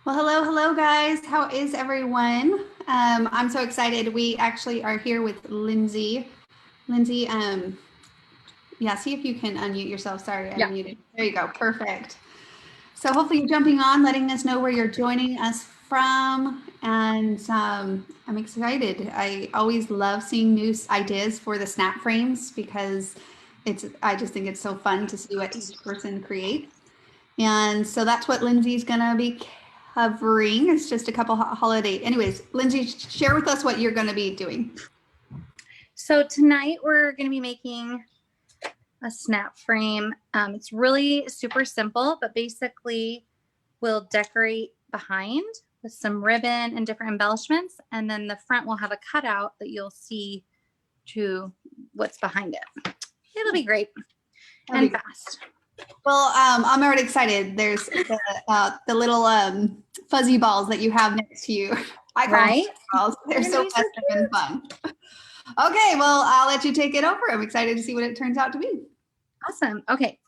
Well, hello, guys. How is everyone? I'm so excited. We actually are here with Lindsay. Lindsay, yeah, see if you can unmute yourself. Sorry, I Yeah. muted. There you go. Perfect. So hopefully you're jumping on, letting us know where you're joining us from. And I'm excited. I always love seeing new ideas for the snap frames because I just think it's so fun to see what each person creates. And so that's what Lindsay's going to be covering. It's just a couple holiday. Anyways, Lindsay, share with us what you're going to be doing. So tonight we're going to be making a snap frame. It's really super simple, but basically we'll decorate behind with some ribbon and different embellishments. And then the front will have a cutout that you'll see to what's behind it. It'll be great and fast. Well, I'm already excited. There's the little fuzzy balls that you have next to you. I call them balls. They're so festive and fun. Okay, well, I'll let you take it over. I'm excited to see what it turns out to be. Awesome. Okay,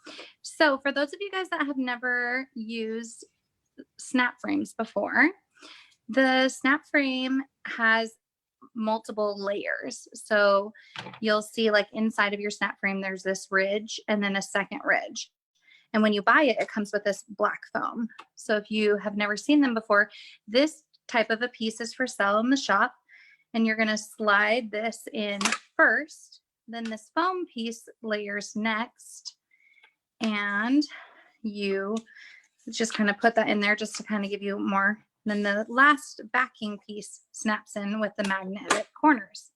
so for those of you guys that have never used snap frames before, the snap frame has multiple layers. So you'll see like inside of your snap frame, there's this ridge and then a second ridge. And when you buy it, it comes with this black foam. So if you have never seen them before, this type of a piece is for sale in the shop. And you're gonna slide this in first, then this foam piece layers next. And you just kind of put that in there just to kind of give you more. Then the last backing piece snaps in with the magnetic corners.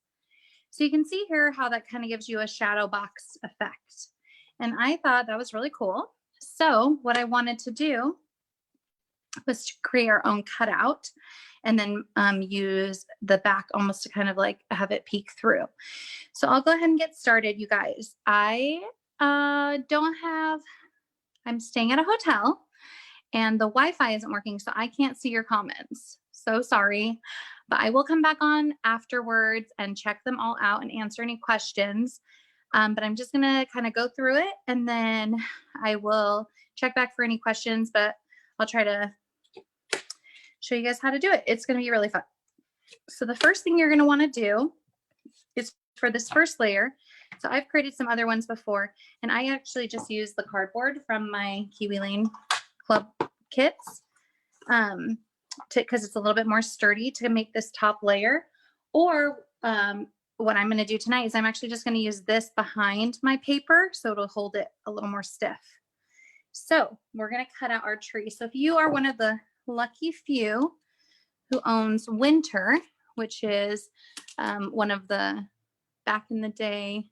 So you can see here how that kind of gives you a shadow box effect. And I thought that was really cool. So what I wanted to do was to create our own cutout and then use the back almost to kind of like have it peek through. So I'll go ahead and get started, you guys. I'm staying at a hotel and the Wi-Fi isn't working, so I can't see your comments. So sorry, but I will come back on afterwards and check them all out and answer any questions. But I'm just gonna kind of go through it and then I will check back for any questions, but I'll try to show you guys how to do it. It's gonna be really fun. So the first thing you're gonna wanna do is for this first layer, so I've created some other ones before, and I actually just use the cardboard from my Kiwi Lane club kits because it's a little bit more sturdy to make this top layer. Or what I'm going to do tonight is I'm actually just going to use this behind my paper so it'll hold it a little more stiff. So we're going to cut out our tree. So if you are one of the lucky few who owns Winter, which is one of the back in the day,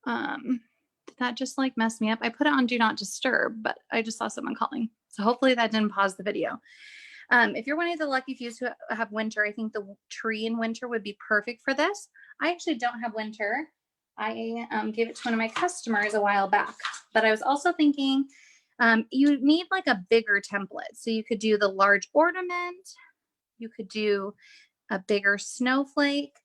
that just like messed me up. I put it on do not disturb, but I just saw someone calling. So hopefully that didn't pause the video. If you're one of the lucky few who have Winter, I think the tree in Winter would be perfect for this. I actually don't have Winter. I gave it to one of my customers a while back, but I was also thinking you need like a bigger template. So you could do the large ornament. You could do a bigger snowflake.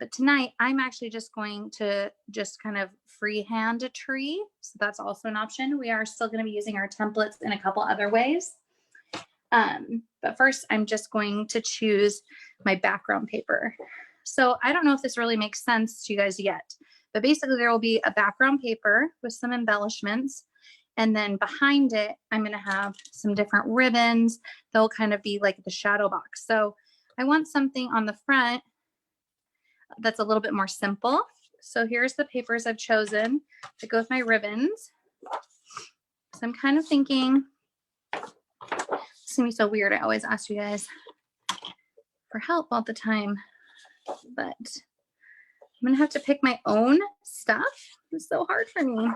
But tonight, I'm actually just going to just kind of freehand a tree. So that's also an option. We are still going to be using our templates in a couple other ways. But first, I'm just going to choose my background paper. So I don't know if this really makes sense to you guys yet, but basically there will be a background paper with some embellishments. And then behind it, I'm going to have some different ribbons. They'll kind of be like the shadow box. So I want something on the front that's a little bit more simple. So here's the papers I've chosen to go with my ribbons. So I'm kind of thinking, it's gonna be so weird. I always ask you guys for help all the time, but I'm gonna have to pick my own stuff. It's so hard for me.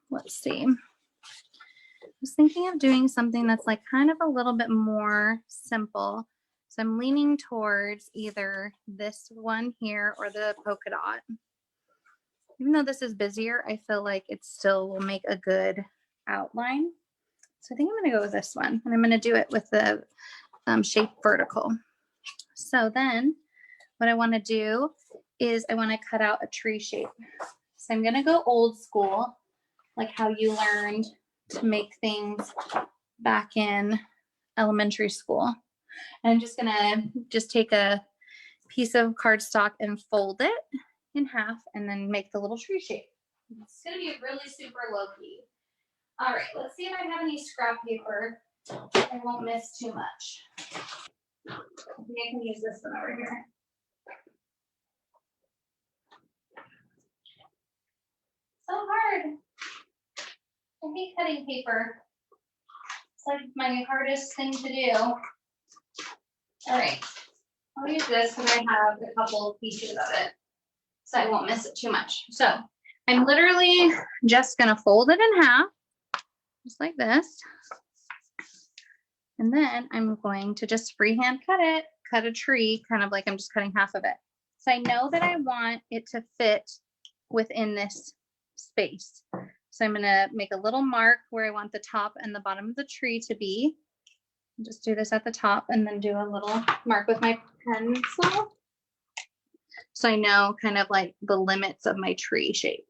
Let's see. I was thinking of doing something that's like kind of a little bit more simple. So I'm leaning towards either this one here or the polka dot. Even though this is busier, I feel like it still will make a good outline. So I think I'm going to go with this one, and I'm going to do it with the shape vertical. So then what I want to do is I want to cut out a tree shape. So I'm going to go old school, like how you learned to make things back in elementary school. And I'm just gonna take a piece of cardstock and fold it in half and then make the little tree shape. It's gonna be really super low key. All right, let's see if I have any scrap paper. I won't miss too much. I think I can use this one over here. So hard. I hate cutting paper. It's like my hardest thing to do. All right, I'll use this because I have a couple of pieces of it, so I won't miss it too much. So I'm literally just gonna fold it in half, just like this. And then I'm going to just freehand cut a tree, kind of like I'm just cutting half of it. So I know that I want it to fit within this space. So I'm gonna make a little mark where I want the top and the bottom of the tree to be. Just do this at the top and then do a little mark with my pencil. So I know kind of like the limits of my tree shape.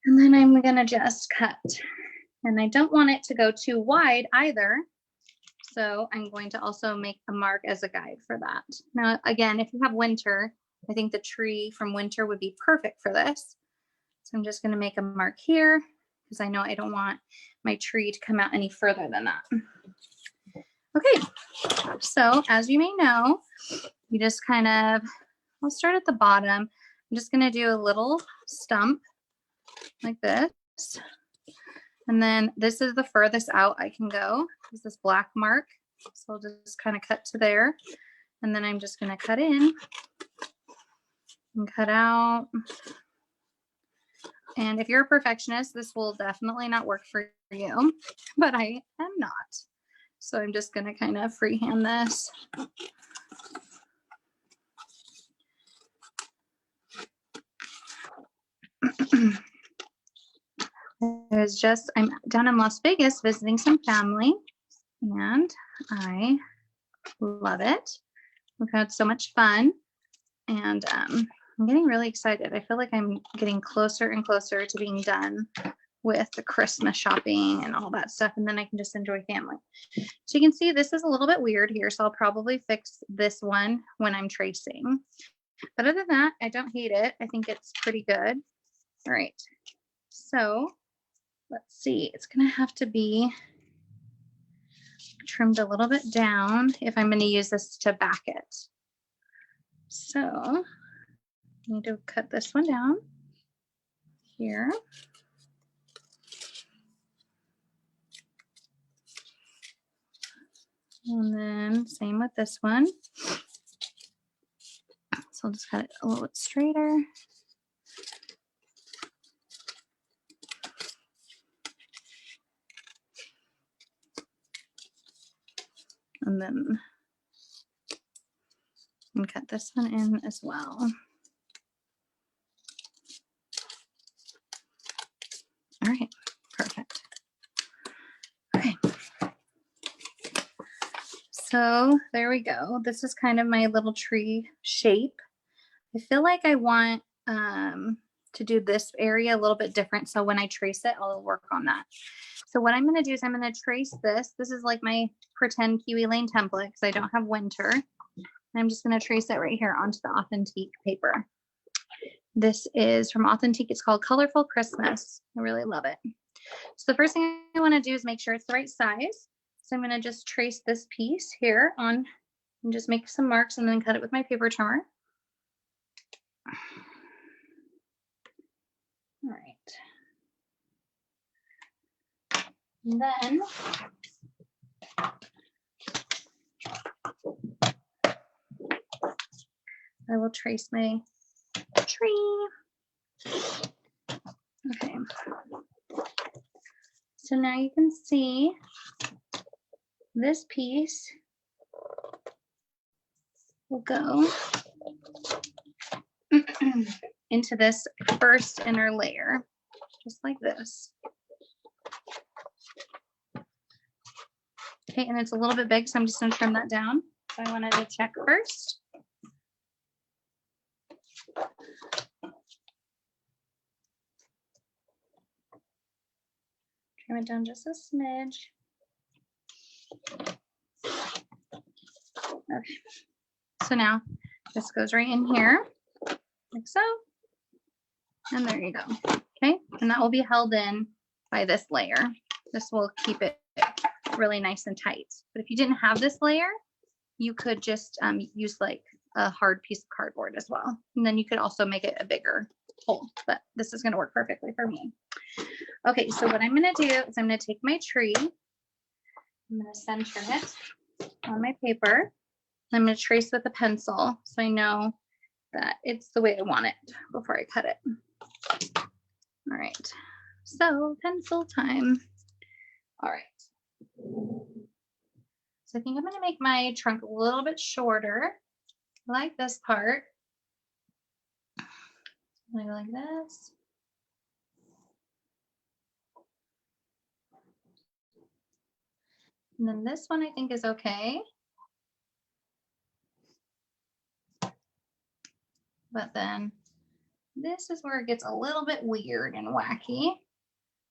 And then I'm gonna just cut. And I don't want it to go too wide either. So I'm going to also make a mark as a guide for that. Now, again, if you have winter, I think the tree from winter would be perfect for this. So I'm just going to make a mark here because I know I don't want my tree to come out any further than that. Okay, so as you may know, you just kind of, I'll start at the bottom. I'm just going to do a little stump like this. And then this is the furthest out I can go, is this black mark. So I'll just kind of cut to there. And then I'm just going to cut in and cut out. And if you're a perfectionist, this will definitely not work for you, but I am not. So I'm just going to kind of freehand this. I'm down in Las Vegas visiting some family, and I love it. We've had so much fun, and I'm getting really excited. I feel like I'm getting closer and closer to being done with the Christmas shopping and all that stuff, and then I can just enjoy family. So you can see this is a little bit weird here, so I'll probably fix this one when I'm tracing. But other than that, I don't hate it. I think it's pretty good. All right, so let's see. It's gonna have to be trimmed a little bit down if I'm gonna use this to back it. So I need to cut this one down here. And then same with this one. So I'll just cut it a little bit straighter. And then and cut this one in as well. All right, perfect. Okay. So there we go. This is kind of my little tree shape. I feel like I want to do this area a little bit different. So when I trace it, I'll work on that. So what I'm going to do is I'm going to trace this. This is like my pretend Kiwi Lane template because I don't have winter. And I'm just going to trace it right here onto the Authentique paper. This is from Authentique. It's called Colorful Christmas. I really love it. So the first thing I want to do is make sure it's the right size. So I'm going to just trace this piece here on and just make some marks and then cut it with my paper trimmer. All right. And then I will trace my tree. Okay. So now you can see this piece will go into this first inner layer, just like this. Okay, and it's a little bit big, so I'm just gonna trim that down. So I wanted to check first. Trim it down just a smidge. Okay. So now this goes right in here, like so. And there you go. Okay. And that will be held in by this layer. This will keep it really nice and tight. But if you didn't have this layer, you could just use like a hard piece of cardboard as well. And then you could also make it a bigger hole, but this is going to work perfectly for me. Okay, so what I'm going to do is I'm going to take my tree. I'm going to center it on my paper. I'm going to trace with a pencil so I know that it's the way I want it before I cut it. All right, so pencil time. All right. So I think I'm going to make my trunk a little bit shorter. I like this part. I go like this. And then this one I think is okay. But then this is where it gets a little bit weird and wacky.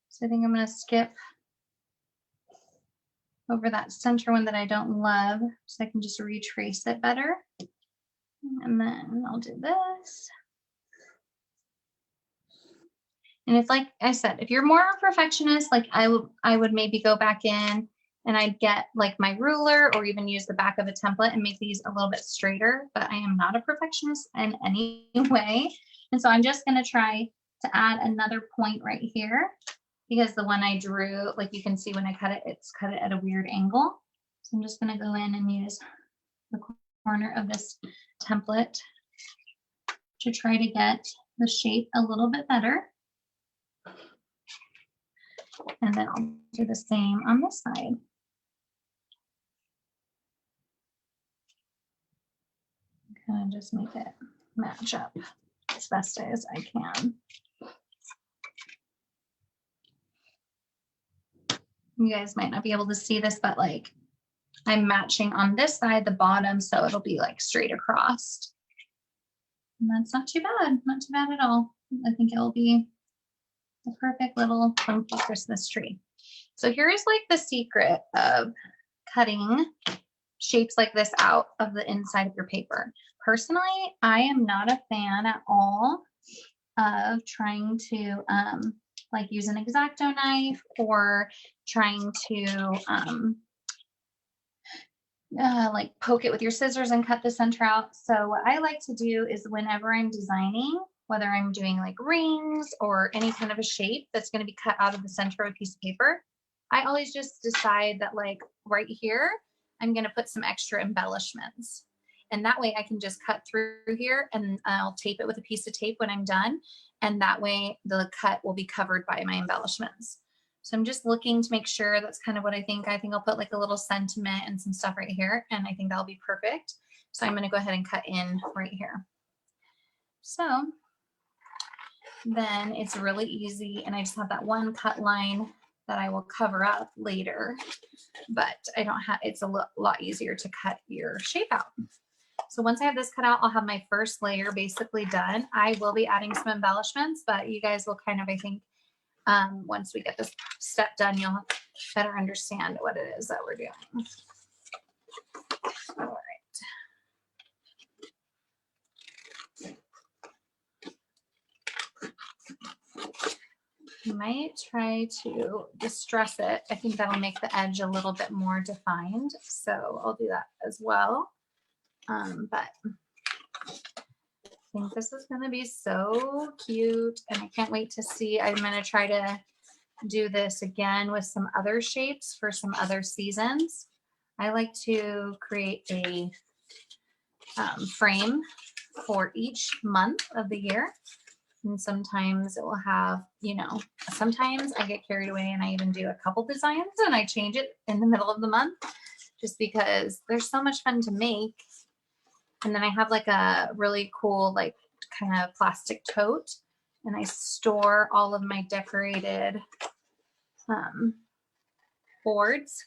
So I think I'm going to skip over that center one that I don't love so I can just retrace it better. And then I'll do this. And if, like I said, if you're more of a perfectionist, like I would maybe go back in and I'd get like my ruler or even use the back of a template and make these a little bit straighter, but I am not a perfectionist in any way. And so I'm just going to try to add another point right here because the one I drew, like you can see when I cut it, it's cut it at a weird angle. So I'm just going to go in and use the corner of this template to try to get the shape a little bit better. And then I'll do the same on this side. Kind of just make it match up as best as I can. You guys might not be able to see this, but like I'm matching on this side, the bottom, so it'll be like straight across. And that's not too bad, not too bad at all. I think it'll be the perfect little funky Christmas tree. So here's like the secret of cutting shapes like this out of the inside of your paper. Personally, I am not a fan at all of trying to like use an X-Acto knife or trying to like poke it with your scissors and cut the center out. So what I like to do is whenever I'm designing, whether I'm doing like rings or any kind of a shape that's going to be cut out of the center of a piece of paper, I always just decide that like right here, I'm going to put some extra embellishments. And that way I can just cut through here and I'll tape it with a piece of tape when I'm done. And that way the cut will be covered by my embellishments. So I'm just looking to make sure that's kind of what I think. I think I'll put like a little sentiment and some stuff right here. And I think that'll be perfect. So I'm going to go ahead and cut in right here. So then it's really easy. And I just have that one cut line that I will cover up later, but I don't have, it's a lot easier to cut your shape out. So once I have this cut out, I'll have my first layer basically done. I will be adding some embellishments, but you guys will kind of, I think, once we get this step done, you'll better understand what it is that we're doing. All right. You might try to distress it. I think that'll make the edge a little bit more defined. So I'll do that as well. But I think this is going to be so cute and I can't wait to see. I'm going to try to do this again with some other shapes for some other seasons. I like to create a frame for each month of the year. And sometimes it will have, you know, sometimes I get carried away and I even do a couple designs and I change it in the middle of the month just because there's so much fun to make. And then I have like a really cool, like kind of plastic tote and I store all of my decorated boards.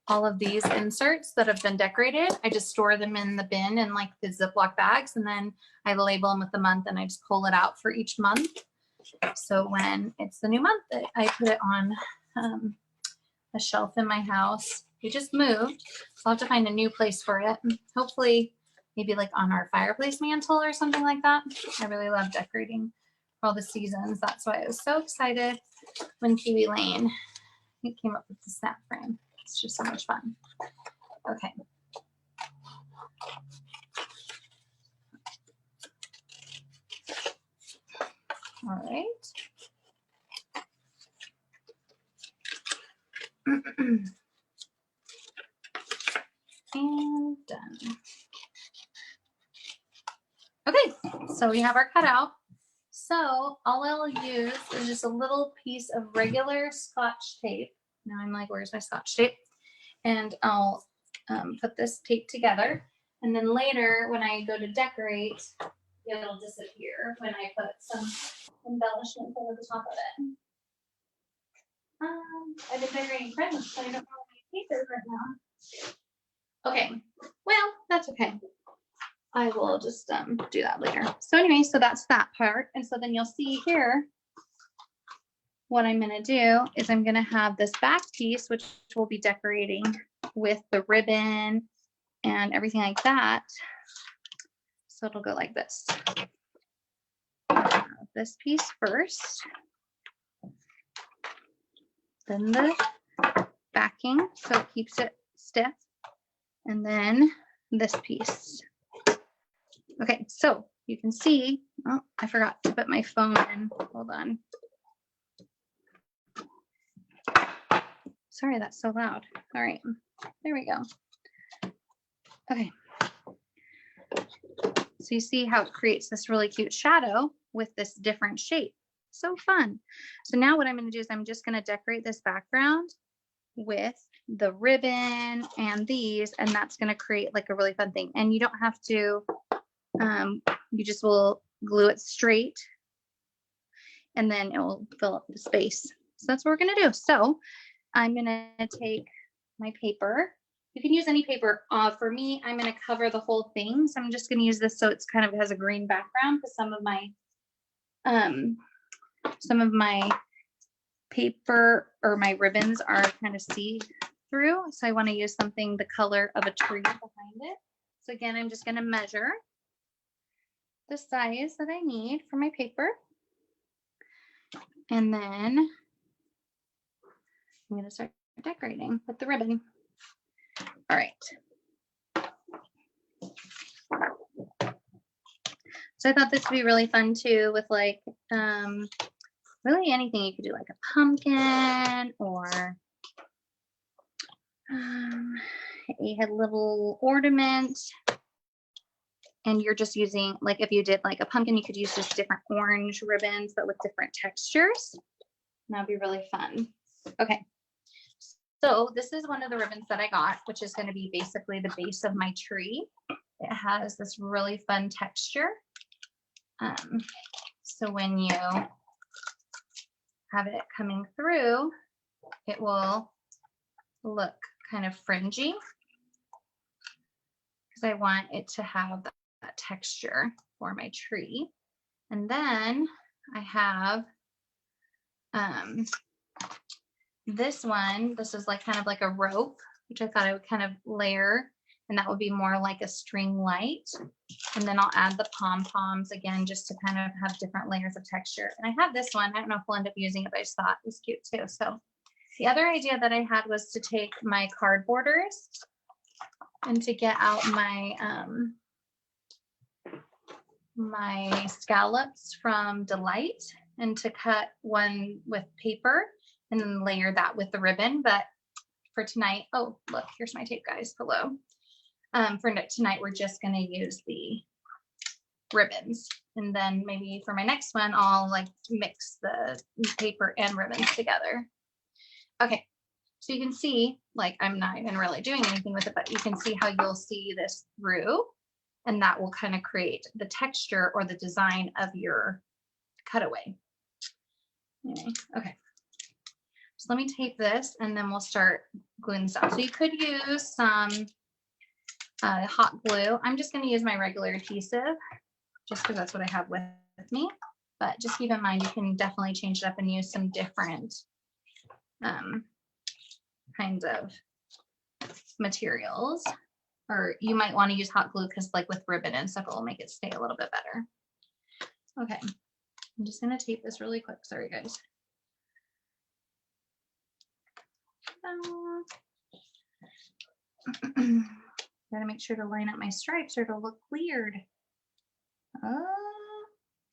All of these inserts that have been decorated, I just store them in the bin in like the Ziploc bags and then I label them with the month and I just pull it out for each month. So when it's the new month, I put it on a shelf in my house. We just moved, so I'll have to find a new place for it. Hopefully maybe like on our fireplace mantle or something like that. I really love decorating for all the seasons. That's why I was so excited when Kiwi Lane came up with the snap frame. It's just so much fun. Okay. All right. And done. Okay, so we have our cutout. So all I'll use is just a little piece of regular Scotch tape. Now I'm like, where's my Scotch tape? And I'll put this tape together. And then later when I go to decorate, it'll disappear when I put some embellishments over the top of it. I've been decorating presents, so I don't have any papers right now. Okay, well, that's okay. I will just do that later. So anyway, so that's that part. And so then you'll see here, what I'm gonna do is I'm gonna have this back piece, which we'll be decorating with the ribbon and everything like that. So it'll go like this. This piece first, then the backing, so it keeps it stiff, and then this piece. Okay, so you can see, oh, I forgot to put my phone in. Hold on. Sorry, that's so loud. All right, there we go. Okay. So you see how it creates this really cute shadow with this different shape. So fun. So now what I'm going to do is I'm just going to decorate this background with the ribbon and these, and that's going to create like a really fun thing. And you don't have to, you just will glue it straight and then it will fill up the space. So that's what we're going to do. So I'm going to take my paper. You can use any paper. For me, I'm going to cover the whole thing. So I'm just going to use this so it's kind of has a green background because some of my paper or my ribbons are kind of see-through. So I want to use something the color of a tree behind it. So again, I'm just going to measure the size that I need for my paper. And then I'm going to start decorating with the ribbon. All right. So I thought this would be really fun too with like really anything you could do, like a pumpkin or a little ornament. And you're just using, like if you did like a pumpkin, you could use just different orange ribbons, but with different textures. And that'd be really fun. Okay. So this is one of the ribbons that I got, which is going to be basically the base of my tree. It has this really fun texture. So when you have it coming through, it will look kind of fringy because I want it to have that texture for my tree. And then I have this one. This is like kind of like a rope, which I thought I would kind of layer, and that would be more like a string light. And then I'll add the pom-poms again, just to kind of have different layers of texture. And I have this one. I don't know if we'll end up using it, but I just thought it was cute too. So the other idea that I had was to take my card borders and to get out my scallops from Delight and to cut one with paper and then layer that with the ribbon. But for tonight, oh, look, here's my tape, guys, below. For tonight, we're just going to use the ribbons. And then maybe for my next one, I'll like mix the paper and ribbons together. Okay, so you can see, like, I'm not even really doing anything with it, but you can see how you'll see this through, and that will kind of create the texture or the design of your cutaway. Anyway, okay. So let me tape this and then we'll start gluing this out. So you could use some hot glue. I'm just going to use my regular adhesive just because that's what I have with me. but just keep in mind, you can definitely change it up and use some different kinds of materials, or you might want to use hot glue because like with ribbon and stuff, it will make it stay a little bit better. Okay, I'm just gonna tape this really quick. Sorry guys. Gotta make sure to line up my stripes or it'll look weird.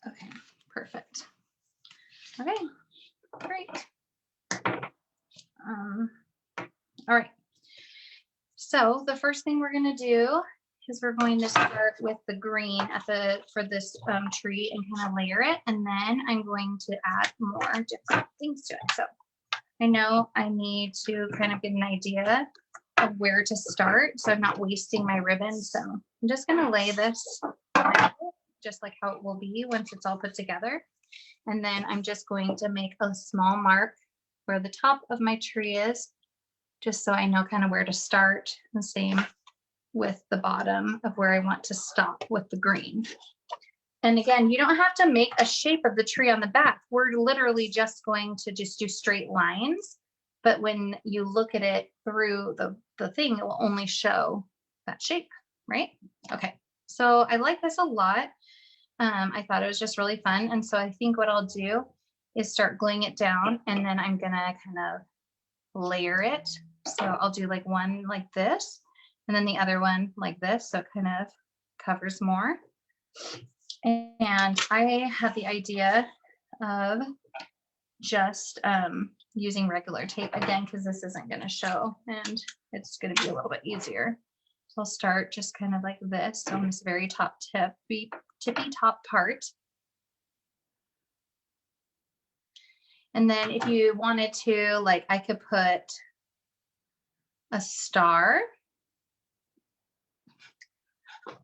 Okay, perfect. Okay, great. All right. So the first thing we're gonna do is we're going to start with the green for this tree and kind of layer it, and then I'm going to add more different things to it. So I know I need to kind of get an idea of where to start, so I'm not wasting my ribbon. So I'm just gonna lay this just like how it will be once it's all put together. And then I'm just going to make a small mark where the top of my tree is, just so I know kind of where to start. The same with the bottom of where I want to stop with the green. And again, you don't have to make a shape of the tree on the back. We're literally just going to just do straight lines. But when you look at it through the thing, it will only show that shape, right? Okay, so I like this a lot. I thought it was just really fun. And so I think what I'll do is start gluing it down, and then I'm gonna kind of layer it. So I'll do like one like this, and then the other one like this, so it kind of covers more. And I had the idea of just using regular tape again, because this isn't going to show and it's going to be a little bit easier. So I'll start just kind of like this on this very top tippy top part. And then if you wanted to, like, I could put a star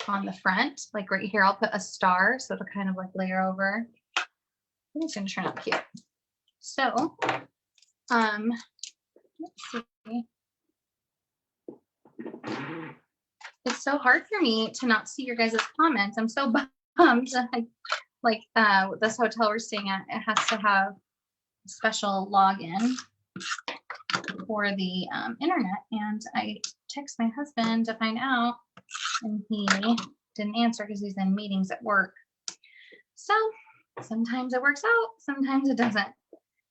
on the front, like right here, I'll put a star, so it'll kind of like layer over. I think it's gonna turn out cute. So, let's see. It's so hard for me to not see your guys' comments. I'm so bummed. Like this hotel we're staying at, it has to have a special login for the internet, and I text my husband to find out, and he didn't answer because he's in meetings at work. So sometimes it works out, sometimes it doesn't.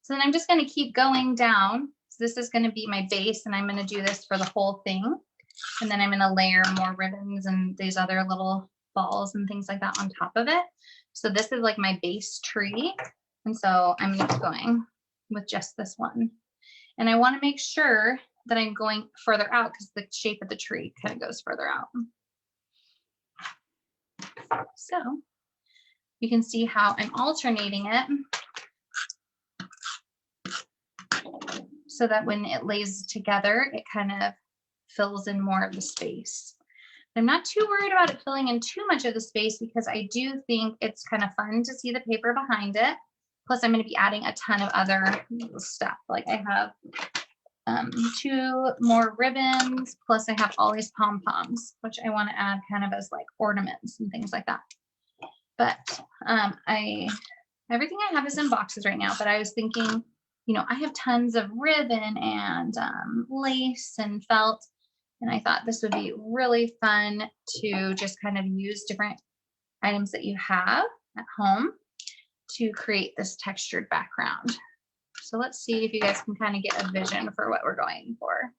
So then I'm just going to keep going down. So this is going to be my base, and I'm going to do this for the whole thing. And then I'm going to layer more ribbons and these other little balls and things like that on top of it. So this is like my base tree. And so I'm just going with just this one. And I want to make sure that I'm going further out because the shape of the tree kind of goes further out. So you can see how I'm alternating it so that when it lays together, it kind of fills in more of the space. I'm not too worried about it filling in too much of the space because I do think it's kind of fun to see the paper behind it. Plus, I'm going to be adding a ton of other stuff. Like I have 2 more ribbons, plus I have all these pom-poms, which I want to add kind of as like ornaments and things like that. But everything I have is in boxes right now, but I was thinking, you know, I have tons of ribbon and lace and felt, and I thought this would be really fun to just kind of use different items that you have at home to create this textured background. So let's see if you guys can kind of get a vision for what we're going for.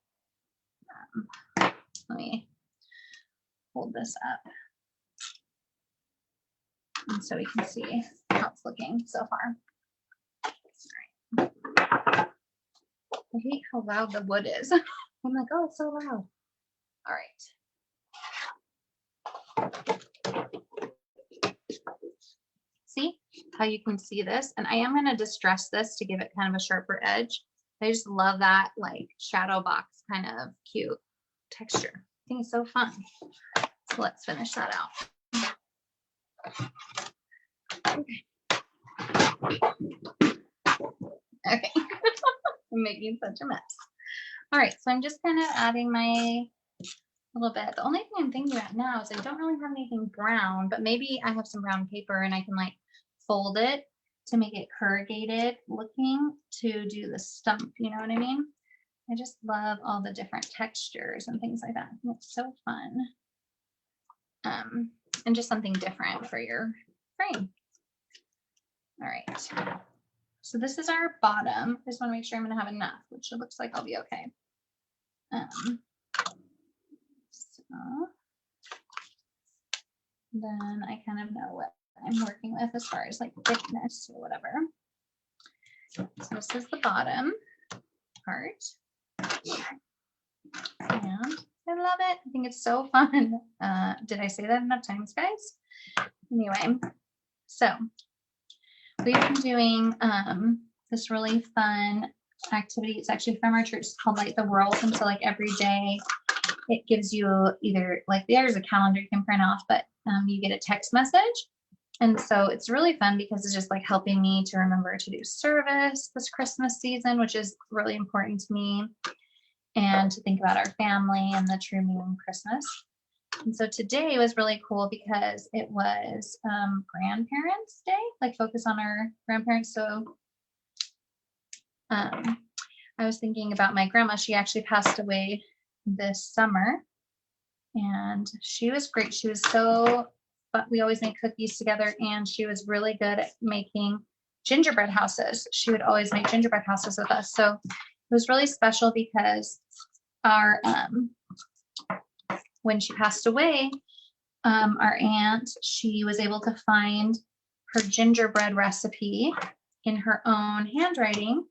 Let me hold this up, and so we can see how it's looking so far. All right. I hate how loud the wood is. I'm like, oh, it's so loud. All right. See how you can see this? And I am going to distress this to give it kind of a sharper edge. I just love that like shadow box kind of cute texture. I think it's so fun. So let's finish that out. Okay. I'm making such a mess. All right, so I'm just kind of adding my little bit. The only thing I'm thinking about now is I don't really have anything brown, but maybe I have some brown paper and I can like fold it to make it corrugated looking to do the stump, you know what I mean? I just love all the different textures and things like that. It's so fun. And just something different for your frame. All right. So this is our bottom. I just want to make sure I'm going to have enough, which it looks like I'll be okay. So then I kind of know what I'm working with as far as like thickness or whatever. So this is the bottom part. And I love it. I think it's so fun. Did I say that enough times, guys? Anyway, so we've been doing this really fun activity. It's actually from our church. It's called Light the World. And so like every day it gives you either like there's a calendar you can print off, but you get a text message. And so it's really fun because it's just like helping me to remember to do service this Christmas season, which is really important to me, and to think about our family and the true meaning of Christmas. And so today was really cool because it was Grandparents' Day, like focus on our grandparents. So I was thinking about my grandma. She actually passed away this summer, and she was great. She was but we always made cookies together, and she was really good at making gingerbread houses. She would always make gingerbread houses with us. So it was really special because our when she passed away, our aunt, she was able to find her gingerbread recipe in her own handwriting.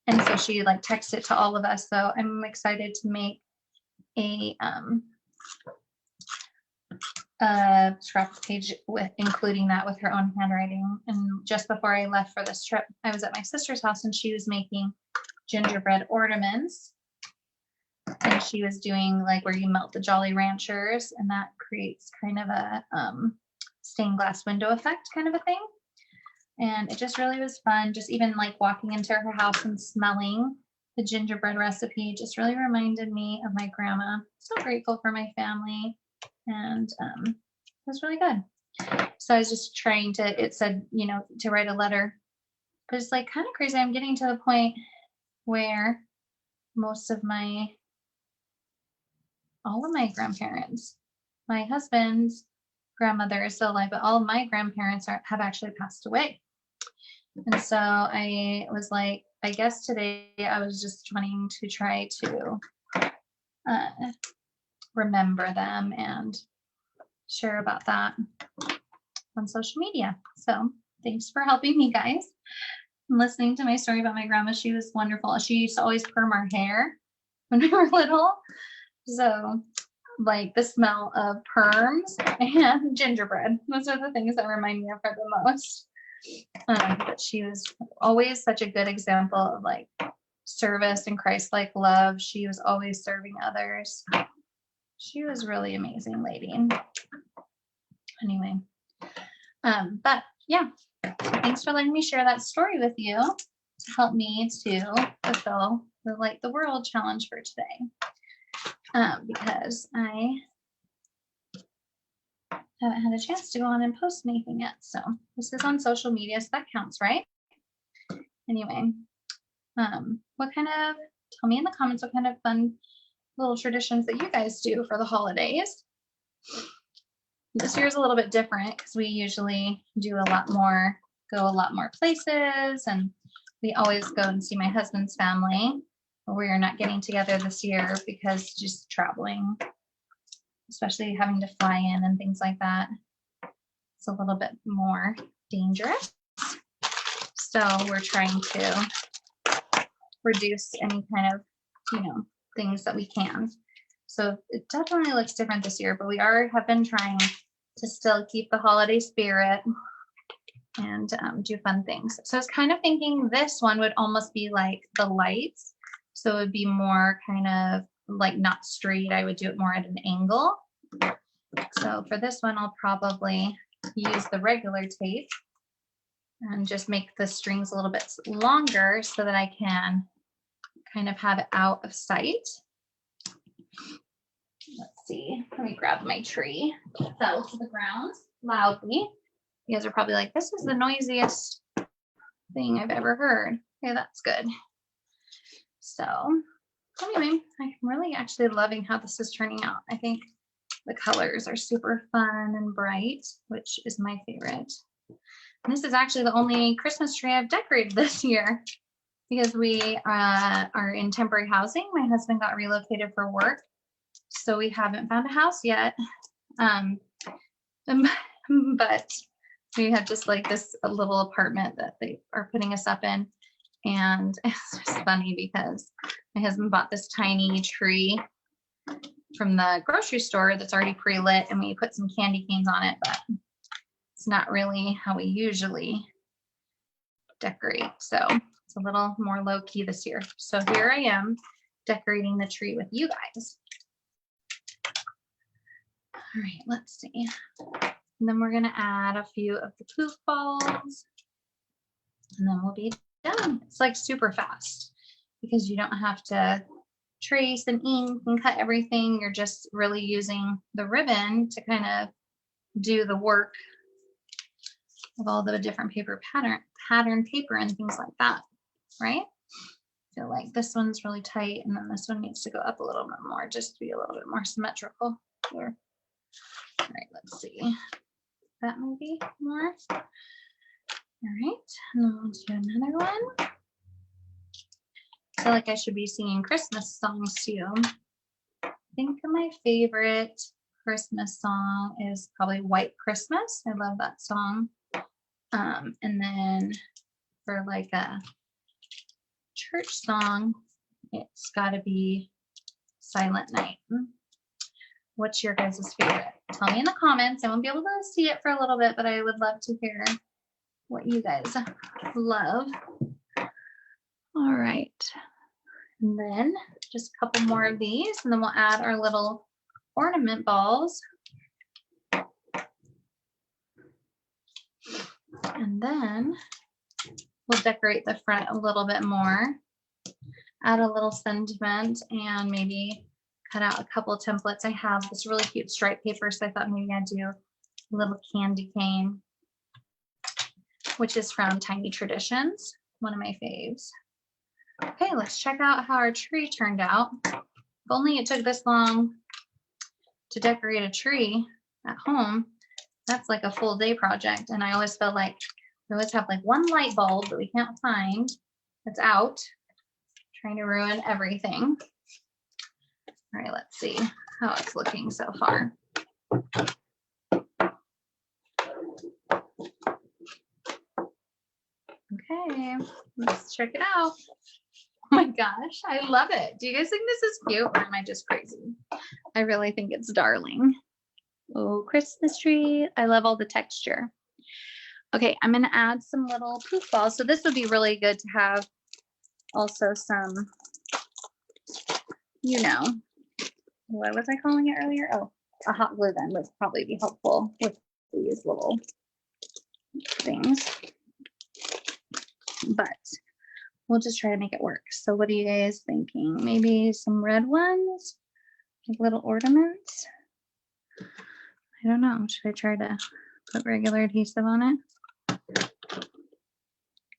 And so she like texted it to all of us. So I'm excited to make a scrap page with including that with her own handwriting. And just before I left for this trip, I was at my sister's house and she was making gingerbread ornaments. And she was doing like where you melt the Jolly Ranchers, and that creates kind of a stained glass window effect kind of a thing. And it just really was fun. Just even like walking into her house and smelling the gingerbread recipe just really reminded me of my grandma. So grateful for my family, and it was really good. So I was just trying to, it said, you know, to write a letter, but it's like kind of crazy. I'm getting to the point where all of my grandparents, my husband's grandmother is still alive, but all of my grandparents have actually passed away. And so I was like, I guess today I was just wanting to try to remember them and share about that on social media. So thanks for helping me, guys. And listening to my story about my grandma. She was wonderful. She used to always perm our hair when we were little. So like the smell of perms and gingerbread, those are the things that remind me of her the most. But she was always such a good example of like service and Christ-like love. She was always serving others. She was really amazing lady. Anyway, but yeah, thanks for letting me share that story with you to help me to fulfill the Light the World challenge for today. Because I haven't had a chance to go on and post anything yet. So this is on social media, so that counts, right? Anyway, tell me in the comments what kind of fun little traditions that you guys do for the holidays. This year's a little bit different because we usually do go a lot more places, and we always go and see my husband's family. We are not getting together this year because just traveling, especially having to fly in and things like that, it's a little bit more dangerous. So we're trying to reduce any kind of, things that we can. So it definitely looks different this year, but we have been trying to still keep the holiday spirit and do fun things. So I was kind of thinking this one would almost be like the lights. So it would be more kind of like not straight. I would do it more at an angle. So for this one, I'll probably use the regular tape and just make the strings a little bit longer so that I can kind of have it out of sight. Let's see, let me grab my tree. It fell to the ground loudly. You guys are probably like, this is the noisiest thing I've ever heard. Okay, that's good. So anyway, I'm really actually loving how this is turning out. I think the colors are super fun and bright, which is my favorite. And this is actually the only Christmas tree I've decorated this year because we are in temporary housing. My husband got relocated for work, so we haven't found a house yet. But we have just like this little apartment that they are putting us up in. And it's just funny because my husband bought this tiny tree from the grocery store that's already pre-lit, and we put some candy canes on it, but it's not really how we usually decorate. So it's a little more low key this year. So here I am decorating the tree with you guys. All right, let's see. And then we're gonna add a few of the poof balls, and then we'll be done. It's like super fast because you don't have to trace and ink and cut everything. You're just really using the ribbon to kind of do the work of all the different pattern paper and things like that, right? I feel like this one's really tight, and then this one needs to go up a little bit more just to be a little bit more symmetrical here. All right, let's see. That may be more. All right, and then we'll do another one. I feel like I should be singing Christmas songs too. I think my favorite Christmas song is probably White Christmas. I love that song. And then for like a church song, it's got to be Silent Night. What's your guys' favorite? Tell me in the comments. I won't be able to see it for a little bit, but I would love to hear what you guys love. All right. And then just a couple more of these, and then we'll add our little ornament balls. And then we'll decorate the front a little bit more, add a little sentiment, and maybe cut out a couple of templates. I have this really cute stripe paper, so I thought maybe I'd do a little candy cane, which is from Tiny Traditions, one of my faves. Okay, let's check out how our tree turned out. If only it took this long to decorate a tree at home. That's like a full day project. And I always feel like we always have like one light bulb that we can't find that's out, trying to ruin everything. All right, let's see how it's looking so far. Okay, let's check it out. Oh my gosh, I love it. Do you guys think this is cute, or am I just crazy? I really think it's darling. Oh, Christmas tree. I love all the texture. Okay, I'm gonna add some little poof balls. So this would be really good to have also some, you know, what was I calling it earlier? Oh, a hot glue gun would probably be helpful with these little things. But we'll just try to make it work. So what are you guys thinking? Maybe some red ones, like little ornaments? I don't know. Should I try to put regular adhesive on it?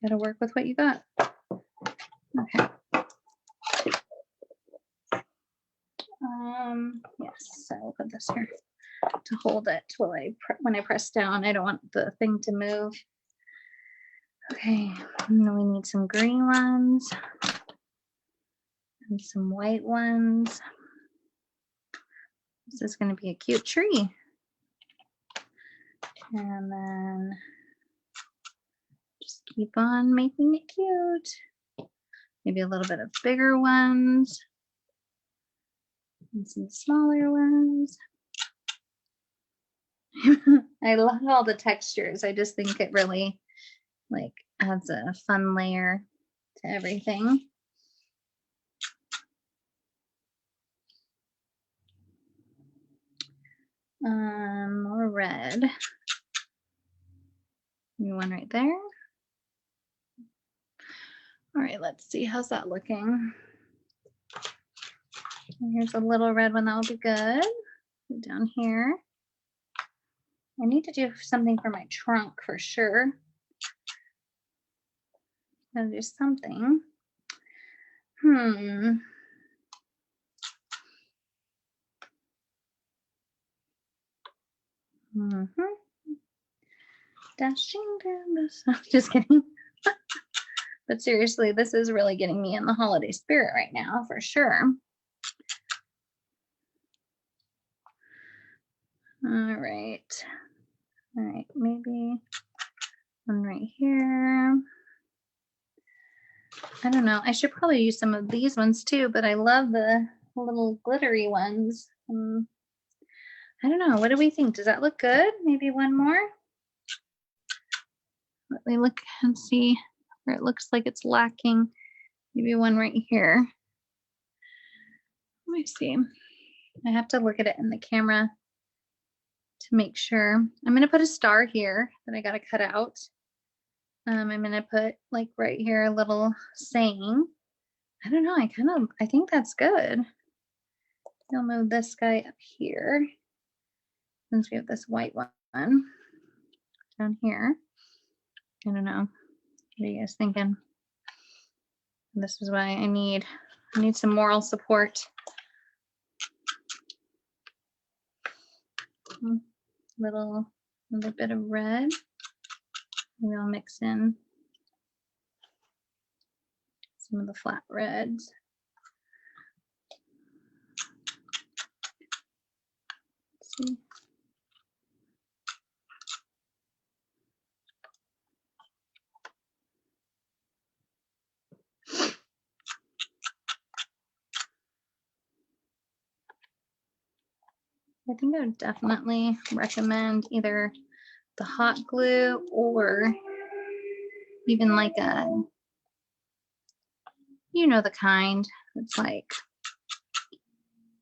Gotta work with what you got. Okay. Yes, so I'll put this here to hold it while when I press down. I don't want the thing to move. Okay, and then we need some green ones and some white ones. This is going to be a cute tree. And then just keep on making it cute. Maybe a little bit of bigger ones and some smaller ones. I love all the textures. I just think it really like adds a fun layer to everything. More red. Maybe one right there. All right, let's see. How's that looking? Here's a little red one. That will be good. Down here. I need to do something for my trunk for sure. Gotta do something. Dashing down the sun. Just kidding. But seriously, this is really getting me in the holiday spirit right now, for sure. All right. All right, maybe one right here. I don't know. I should probably use some of these ones too, but I love the little glittery ones. I don't know. What do we think? Does that look good? Maybe one more? Let me look and see where it looks like it's lacking. Maybe one right here. Let me see. I have to look at it in the camera to make sure. I'm going to put a star here that I got to cut out. I'm going to put like right here a little saying. I don't know. I think that's good. I'll move this guy up here since we have this white one down here. I don't know. What are you guys thinking? This is why I need some moral support. Little bit of red. Maybe I'll mix in some of the flat reds. Let's see. I think I would definitely recommend either the hot glue or even like the kind. It's like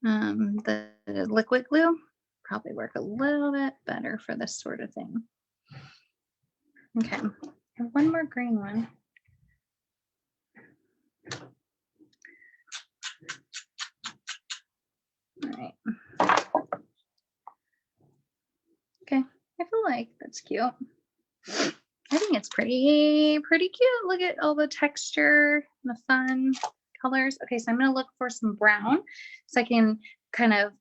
the liquid glue. Probably work a little bit better for this sort of thing. Okay, I have one more green one. All right. Okay, I feel like that's cute. I think it's pretty cute. Look at all the texture and the fun colors. Okay, so I'm gonna look for some brown so I can kind of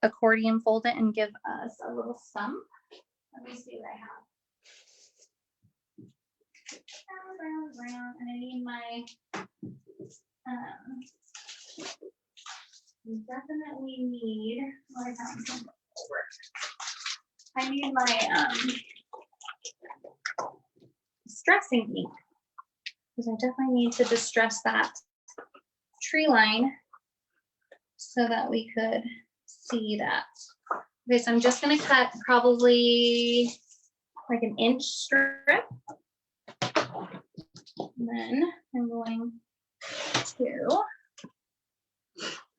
accordion fold it and give us a little stump. Let me see what I have. Brown, and I need my definitely need. Oh, I found some. I need my distressing ink because I definitely need to distress that tree line so that we could see that. Okay, so I'm just going to cut probably like an inch strip. And then I'm going to,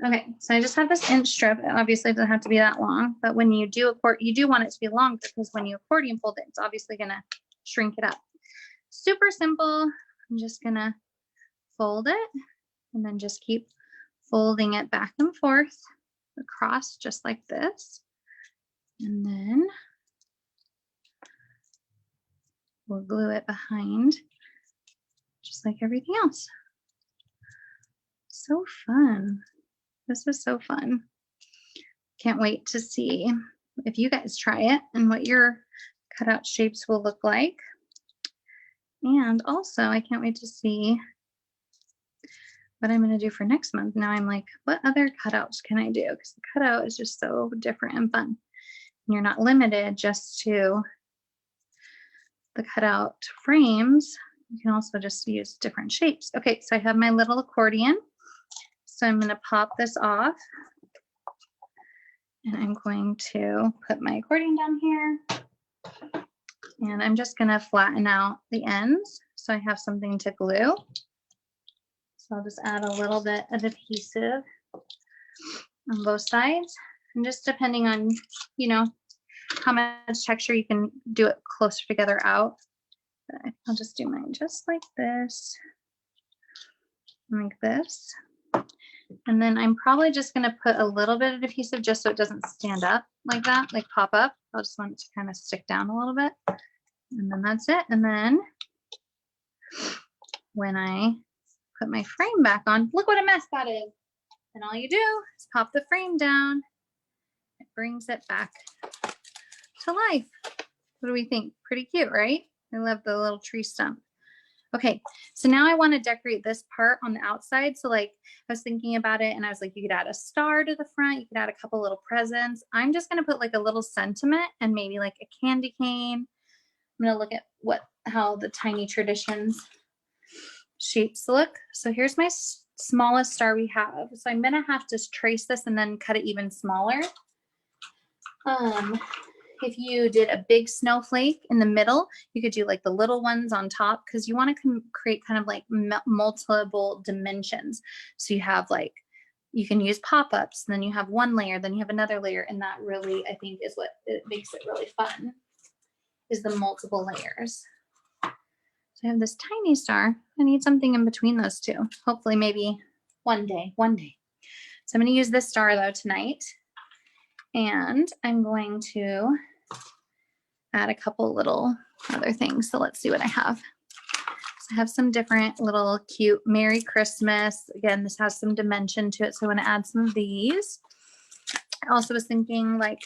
okay, so I just have this inch strip. It obviously doesn't have to be that long, but when you do you do want it to be longer because when you accordion fold it, it's obviously going to shrink it up. Super simple. I'm just going to fold it and then just keep folding it back and forth across just like this. And then we'll glue it behind just like everything else. So fun. This is so fun. Can't wait to see if you guys try it and what your cutout shapes will look like. And also, I can't wait to see what I'm going to do for next month. Now I'm like, what other cutouts can I do? Because the cutout is just so different and fun. And you're not limited just to the cutout frames. You can also just use different shapes. Okay, so I have my little accordion. So I'm going to pop this off. And I'm going to put my accordion down here. And I'm just going to flatten out the ends so I have something to glue. So I'll just add a little bit of adhesive on both sides. And just depending on, how much texture you can do it closer together out. But I'll just do mine just like this. Like this. And then I'm probably just going to put a little bit of adhesive just so it doesn't stand up like that, like pop up. I'll just want it to kind of stick down a little bit. And then that's it. And then when I put my frame back on. Look what a mess that is. And all you do is pop the frame down. It brings it back to life. What do we think? Pretty cute, right? I love the little tree stump. Okay, so now I want to decorate this part on the outside. So like I was thinking about it and I was like, you could add a star to the front. You could add a couple little presents. I'm just going to put like a little sentiment and maybe like a candy cane. I'm going to look at how the tiny traditions shapes look. So here's my smallest star we have. So I'm going to have to trace this and then cut it even smaller. If you did a big snowflake in the middle, you could do like the little ones on top because you want to create kind of like multiple dimensions. So you have like, you can use pop-ups, then you have one layer, then you have another layer. And that really, I think, is what it makes it really fun, is the multiple layers. So I have this tiny star. I need something in between those two. Hopefully maybe one day. So I'm going to use this star though tonight. And I'm going to add a couple little other things. So let's see what I have. So I have some different little cute Merry Christmas. Again, this has some dimension to it. So I want to add some of these. I also was thinking like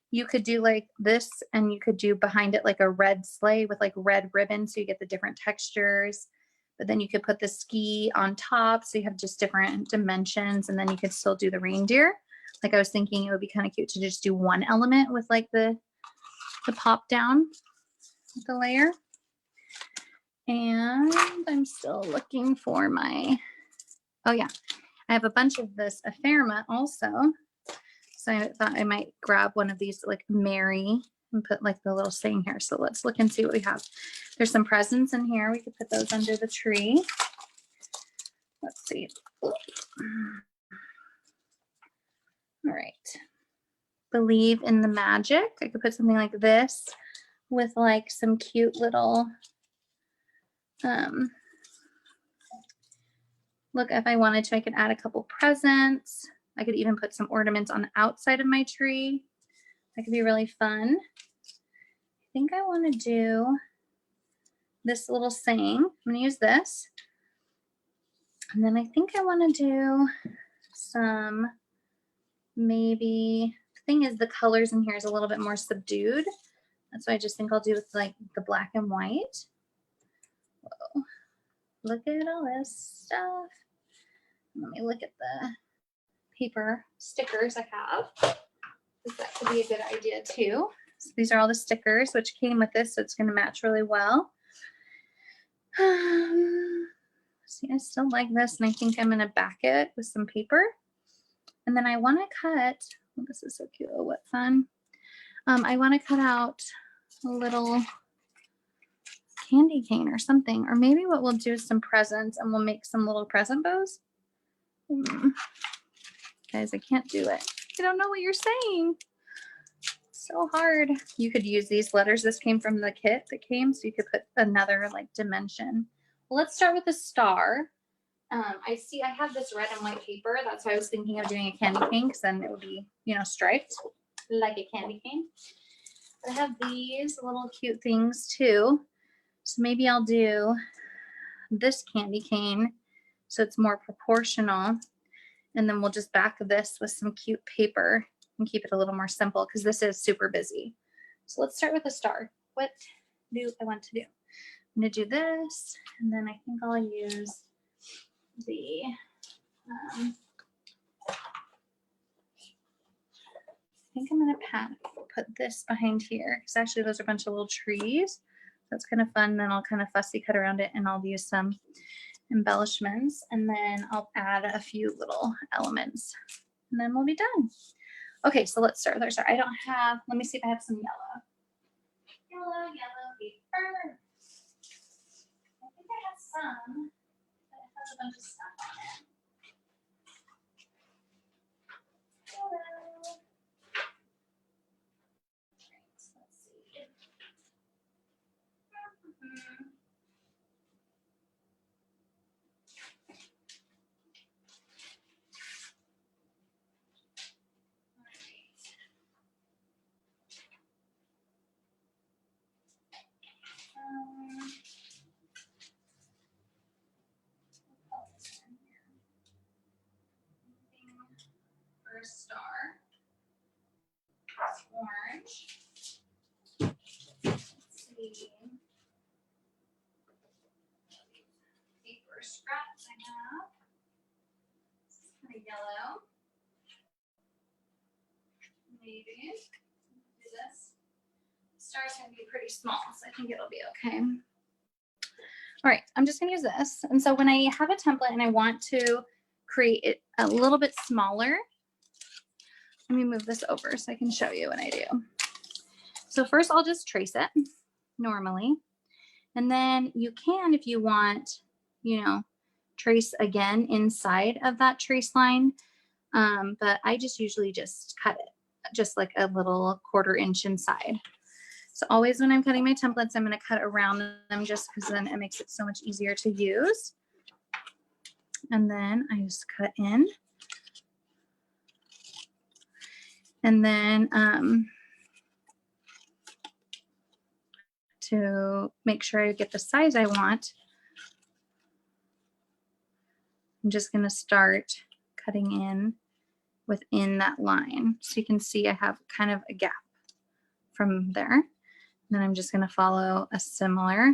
you could do like this and you could do behind it like a red sleigh with like red ribbon. So you get the different textures. But then you could put the ski on top. So you have just different dimensions. And then you could still do the reindeer. Like I was thinking it would be kind of cute to just do one element with like the pop down with the layer. And I'm still looking for my, oh yeah, I have a bunch of this ephemera also. So I thought I might grab one of these like Mary and put like the little saying here. So let's look and see what we have. There's some presents in here. We could put those under the tree. Let's see. All right. Believe in the magic. I could put something like this with like some cute little, look, if I wanted to, I could add a couple presents. I could even put some ornaments on the outside of my tree. That could be really fun. I think I want to do this little saying. I'm going to use this. And then I think I want to do some, maybe, the thing is the colors in here is a little bit more subdued. That's why I just think I'll do with like the black and white. Whoa. Look at all this stuff. Let me look at the paper stickers I have. That could be a good idea too. So these are all the stickers which came with this, so it's going to match really well. See, I still like this, and I think I'm going to back it with some paper. And then I want to cut, oh, this is so cute. Oh, what fun. I want to cut out a little candy cane or something. Or maybe what we'll do is some presents, and we'll make some little present bows. Guys, I can't do it. I don't know what you're saying. So hard. You could use these letters. This came from the kit that came, so you could put another like dimension. Well, let's start with a star. I see I have this red and white paper. That's why I was thinking of doing a candy cane, because then it would be, you know, striped like a candy cane. But I have these little cute things too. So maybe I'll do this candy cane so it's more proportional. And then we'll just back this with some cute paper and keep it a little more simple because this is super busy. So let's start with a star. What do I want to do? I'm going to do this, and then I think I'll use the I think I'm going to put this behind here because actually those are a bunch of little trees. That's kind of fun. Then I'll kind of fussy cut around it, and I'll use some embellishments, and then I'll add a few little elements, and then we'll be done. Okay, so let's start with our star. I don't have, let me see if I have some yellow. Yellow paper. I think I have some, but it has a bunch of stuff on it. Hello. Right, so let's see. yellow. Maybe do this. Star's gonna be pretty small, so I think it'll be okay. All right, I'm just gonna use this. And so when I have a template and I want to create it a little bit smaller, let me move this over so I can show you what I do. So first I'll just trace it normally. And then you can, if you want, you know, trace again inside of that trace line. But I just usually just cut it just like a little 1/4 inch inside. So always when I'm cutting my templates, I'm going to cut around them just because then it makes it so much easier to use. And then I just cut in. And then to make sure I get the size I want, I'm just going to start cutting in within that line. So you can see I have kind of a gap from there. And then I'm just going to follow a similar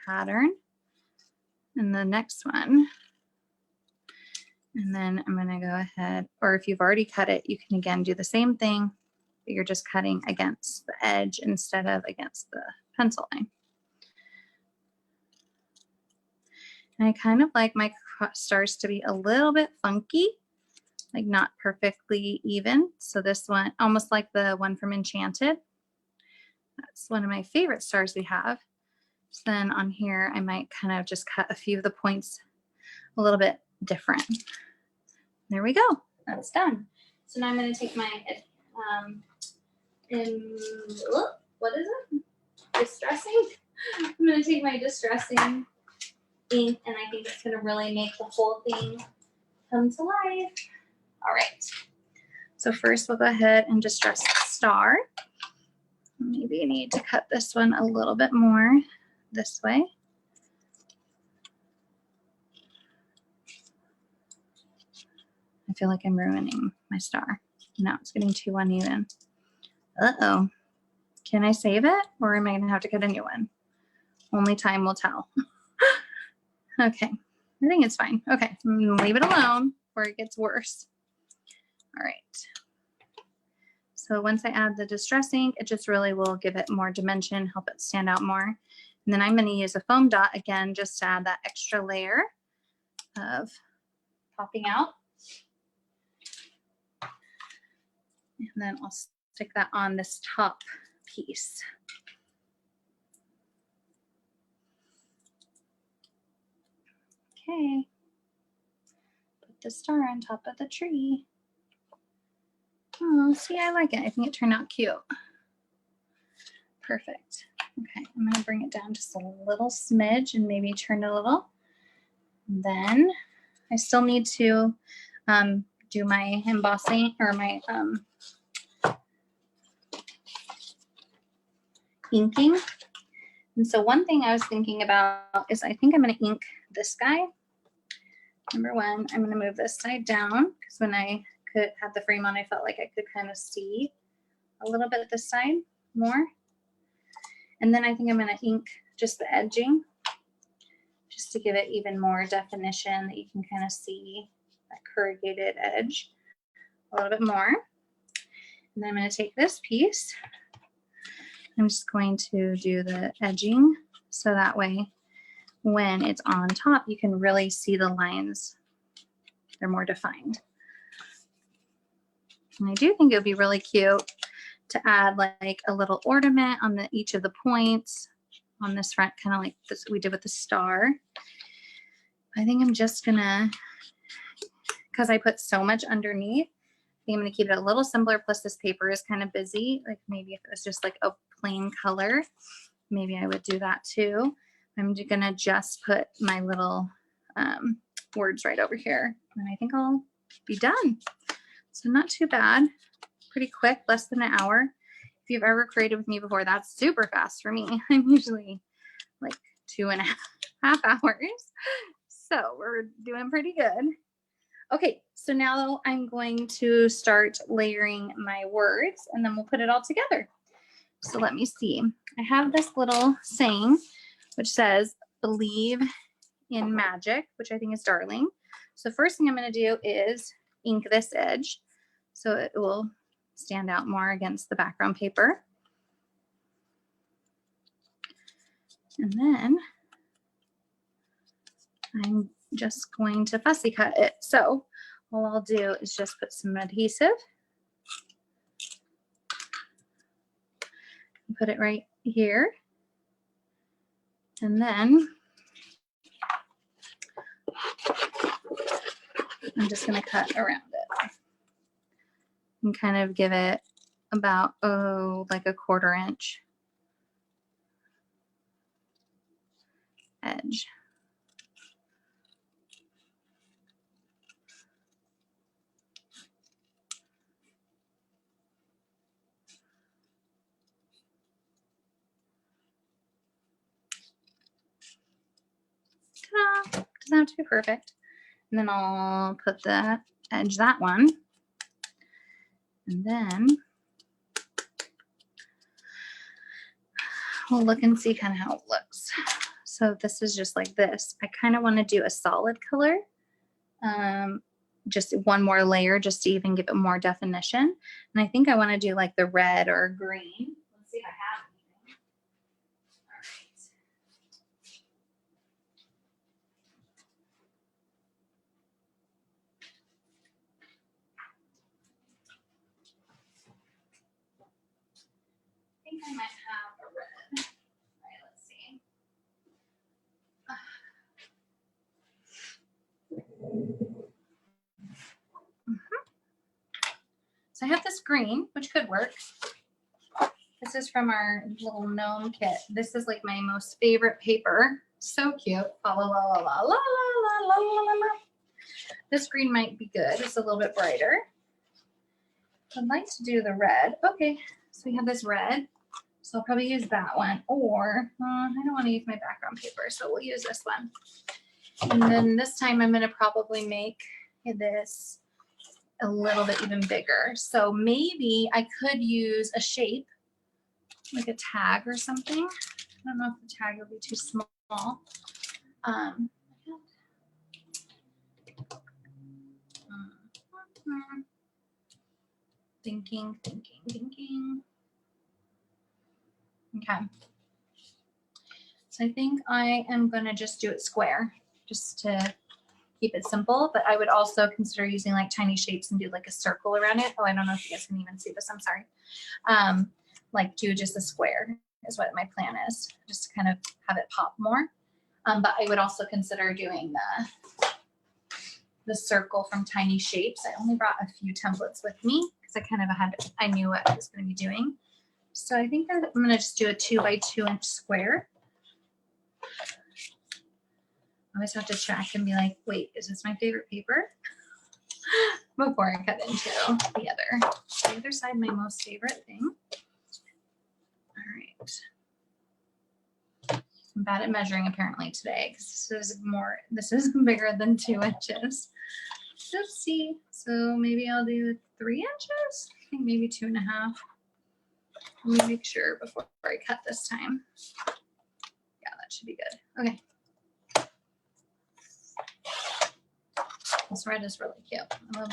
pattern in the next one. And then I'm going to go ahead, or if you've already cut it, you can again do the same thing, but you're just cutting against the edge instead of against the pencil line. And I kind of like my stars to be a little bit funky, like not perfectly even. So this one, almost like the one from Enchanted. That's one of my favorite stars we have. So then on here, I might kind of just cut a few of the points a little bit different. There we go. That's done. So now I'm going to take my, what is it? Distressing? I'm going to take my distressing ink, and I think it's going to really make the whole thing come to life. All right. So first we'll go ahead and distress the star. Maybe I need to cut this one a little bit more this way. I feel like I'm ruining my star. Now it's getting too uneven. Uh-oh. Can I save it, or am I going to have to cut a new one? Only time will tell. Okay. I think it's fine. Okay. I'm going to leave it alone before it gets worse. All right. So once I add the distress ink, it just really will give it more dimension, help it stand out more. And then I'm going to use a foam dot again, just to add that extra layer of popping out. And then I'll stick that on this top piece. Okay. Put the star on top of the tree. Oh, see, I like it. I think it turned out cute. Perfect. Okay, I'm going to bring it down just a little smidge and maybe turn it a little. And then I still need to do my embossing, or my inking. And so one thing I was thinking about is I think I'm going to ink this guy. Number one, I'm going to move this side down because when I had the frame on, I felt like I could kind of see a little bit this side more. And then I think I'm going to ink just the edging just to give it even more definition, that you can kind of see that corrugated edge a little bit more. And then I'm going to take this piece. I'm just going to do the edging so that way when it's on top, you can really see the lines. They're more defined. And I do think it would be really cute to add like a little ornament on each of the points on this front, kind of like this we did with the star. I think I'm just gonna, because I put so much underneath, I think I'm gonna keep it a little simpler. Plus this paper is kind of busy. Like maybe if it was just like a plain color, maybe I would do that too. I'm gonna just put my little words right over here, and I think I'll be done. So not too bad, pretty quick, less than an hour. If you've ever created with me before, that's super fast for me. I'm usually like 2.5 hours. So we're doing pretty good. Okay, so now I'm going to start layering my words, and then we'll put it all together. So let me see. I have this little saying which says, "Believe in magic," which I think is darling. So first thing I'm going to do is ink this edge so it will stand out more against the background paper. And then I'm just going to fussy cut it. So all I'll do is just put some adhesive, put it right here, and then I'm just going to cut around it and kind of give it about, like a 1/4 inch edge. Ta-da! Doesn't have to be perfect. And then I'll put the edge that one. And then we'll look and see kind of how it looks. So this is just like this. I kind of want to do a solid color. Just one more layer just to even give it more definition. And I think I want to do like the red or green. Let's see if I have anything. All right. I think I might have a red. All right, let's see. So I have this green, which could work. This is from our little gnome kit. This is like my most favorite paper. So cute. La, la, la, la, la, la, la, la, la, la. This green might be good. It's a little bit brighter. I'd like to do the red. Okay, so we have this red. So I'll probably use that one. Or I don't want to use my background paper, so we'll use this one. And then this time I'm going to probably make this a little bit even bigger. So maybe I could use a shape, like a tag or something. I don't know if the tag will be too small. Thinking. Okay. So I think I am going to just do it square just to keep it simple, but I would also consider using like tiny shapes and do like a circle around it. Oh, I don't know if you guys can even see this. I'm sorry. Like do just a square is what my plan is, just to kind of have it pop more. But I would also consider doing the circle from tiny shapes. I only brought a few templates with me because I knew what I was going to be doing. So I think I'm going to just do a 2 by 2 inch square. I always have to check and be like, wait, is this my favorite paper? Before I cut into the other side, my most favorite thing. All right. I'm bad at measuring apparently today because this is bigger than 2 inches. Let's see. So maybe I'll do 3 inches. I think maybe 2.5. Let me make sure before I cut this time. Yeah, that should be good. Okay. This red is really cute. I love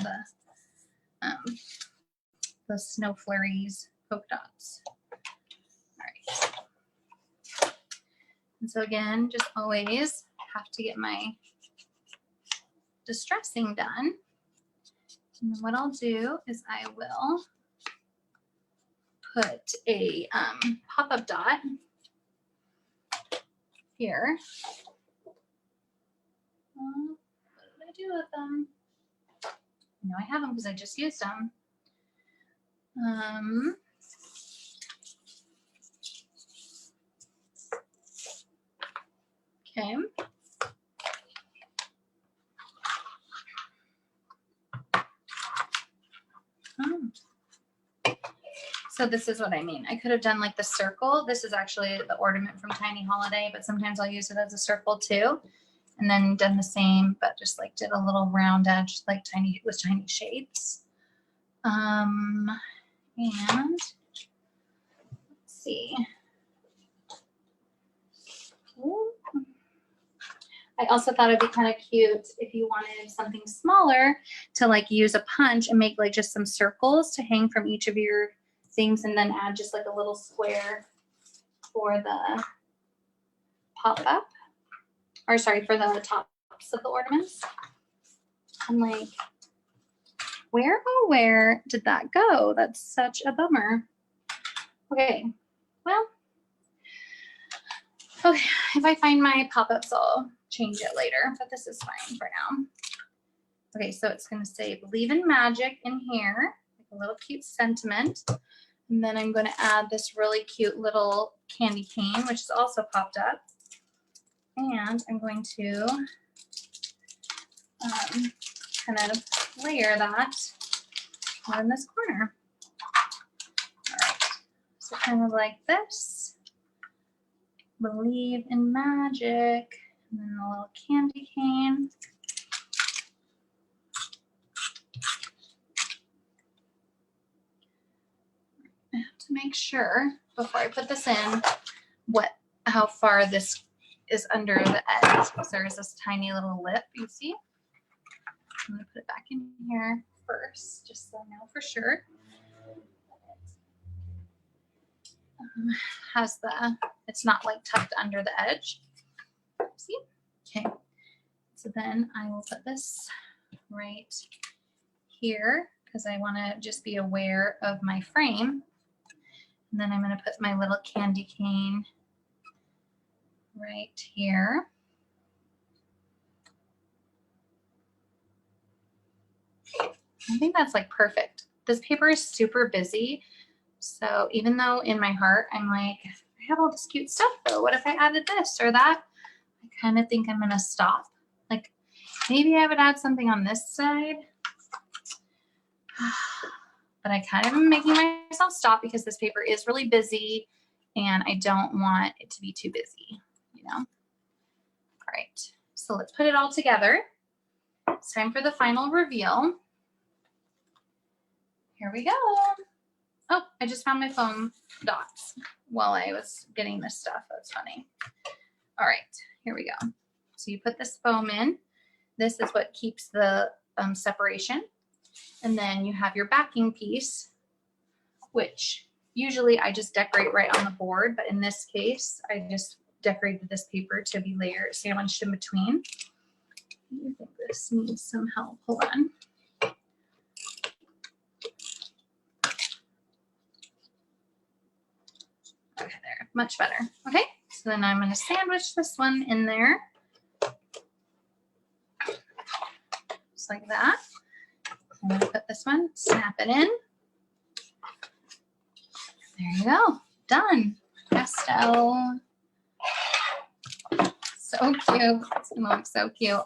the snow flurries, polka dots. All right. And so again, just always have to get my distressing done. And then what I'll do is I will put a pop-up dot here. What did I do with them? No, I have them because I just used them. Okay. So this is what I mean. I could have done like the circle. This is actually the ornament from Tiny Holiday, but sometimes I'll use it as a circle too. And then done the same, but just like did a little round edge, like with tiny shapes. And let's see. Ooh. I also thought it'd be kind of cute if you wanted something smaller to like use a punch and make like just some circles to hang from each of your things, and then add just like a little square for the pop-up, or sorry, for the tops of the ornaments. I'm like, where did that go? That's such a bummer. Okay, well, okay, if I find my pop-ups, I'll change it later, but this is fine for now. Okay, so it's gonna say believe in magic in here, like a little cute sentiment. And then I'm gonna add this really cute little candy cane, which is also popped up. And I'm going to kind of layer that on this corner. All right, so kind of like this. Believe in magic, and then a little candy cane. I have to make sure before I put this in how far this is under the edge. So there's this tiny little lip, you see? I'm gonna put it back in here first, just so I know for sure. It's not like tucked under the edge. See? Okay. So then I will put this right here because I want to just be aware of my frame. And then I'm going to put my little candy cane right here. I think that's like perfect. This paper is super busy. So even though in my heart, I'm like, I have all this cute stuff though. What if I added this or that? I kind of think I'm going to stop. Like maybe I would add something on this side. But I kind of am making myself stop because this paper is really busy and I don't want it to be too busy, you know? All right, so let's put it all together. It's time for the final reveal. Here we go. Oh, I just found my foam dots while I was getting this stuff. That's funny. All right, here we go. So you put this foam in. This is what keeps the separation. And then you have your backing piece, which usually I just decorate right on the board. But in this case, I just decorated this paper to be layered, sandwiched in between. I think this needs some help. Hold on. Okay, there, much better. Okay, so then I'm going to sandwich this one in there. Just like that. I'm going to put this one, snap it in. There you go, done. Presto. So cute. It's going to look so cute.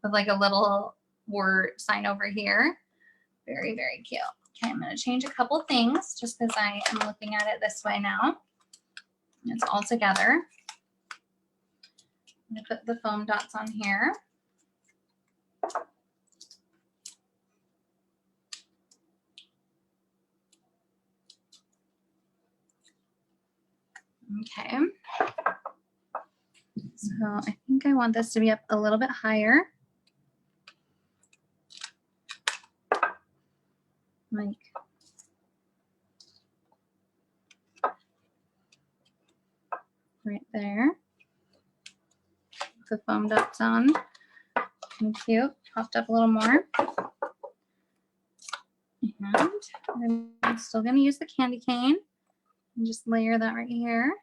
With like a little word sign over here. Very, very cute. Okay, I'm going to change a couple things just because I am looking at it this way now. It's all together. I'm going to put the foam dots on here. Okay. So I think I want this to be up a little bit higher. Like right there. The foam dots on. And cute. Popped up a little more. And I'm still going to use the candy cane and just layer that right here.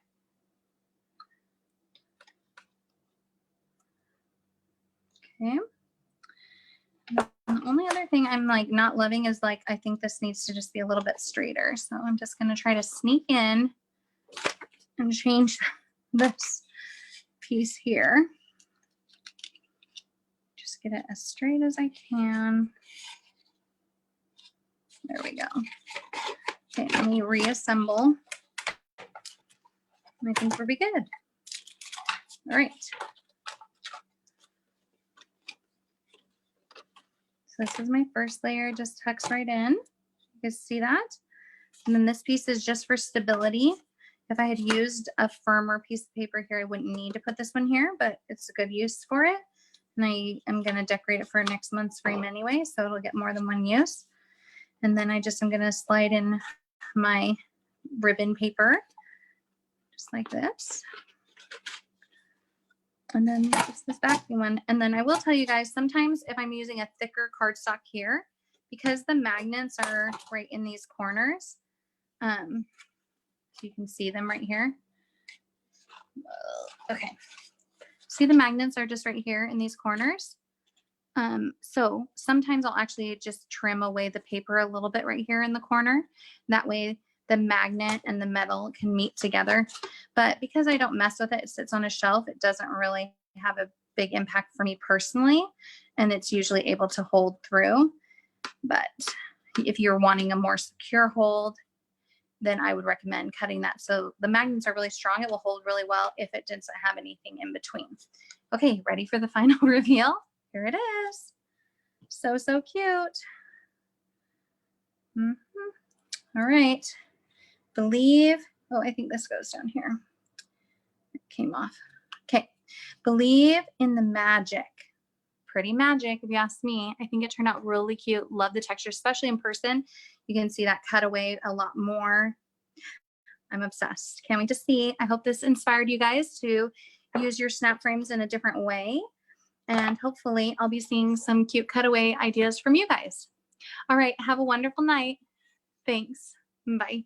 Okay. The only other thing I'm like not loving is like I think this needs to just be a little bit straighter. So I'm just going to try to sneak in and change this piece here. Just get it as straight as I can. There we go. Okay, let me reassemble. I think we'll be good. All right. So this is my first layer, just tucks right in. You guys see that? And then this piece is just for stability. If I had used a firmer piece of paper here, I wouldn't need to put this one here, but it's a good use for it. And I am going to decorate it for next month's frame anyway, so it'll get more than one use. And then I just am going to slide in my ribbon paper, just like this. And then just this backing one. And then I will tell you guys, sometimes if I'm using a thicker cardstock here, because the magnets are right in these corners, so you can see them right here. Okay. See, the magnets are just right here in these corners. So sometimes I'll actually just trim away the paper a little bit right here in the corner. That way the magnet and the metal can meet together. But because I don't mess with it, it sits on a shelf, it doesn't really have a big impact for me personally. And it's usually able to hold through. But if you're wanting a more secure hold, then I would recommend cutting that. So the magnets are really strong. It will hold really well if it doesn't have anything in between. Okay, ready for the final reveal? Here it is. So, so cute. All right. Believe, oh, I think this goes down here. It came off. Okay. Believe in the magic. Pretty magic, if you ask me. I think it turned out really cute. Love the texture, especially in person. You can see that cutaway a lot more. I'm obsessed. Can't wait to see. I hope this inspired you guys to use your snap frames in a different way. And hopefully I'll be seeing some cute cutaway ideas from you guys. All right. Have a wonderful night. Thanks. Bye.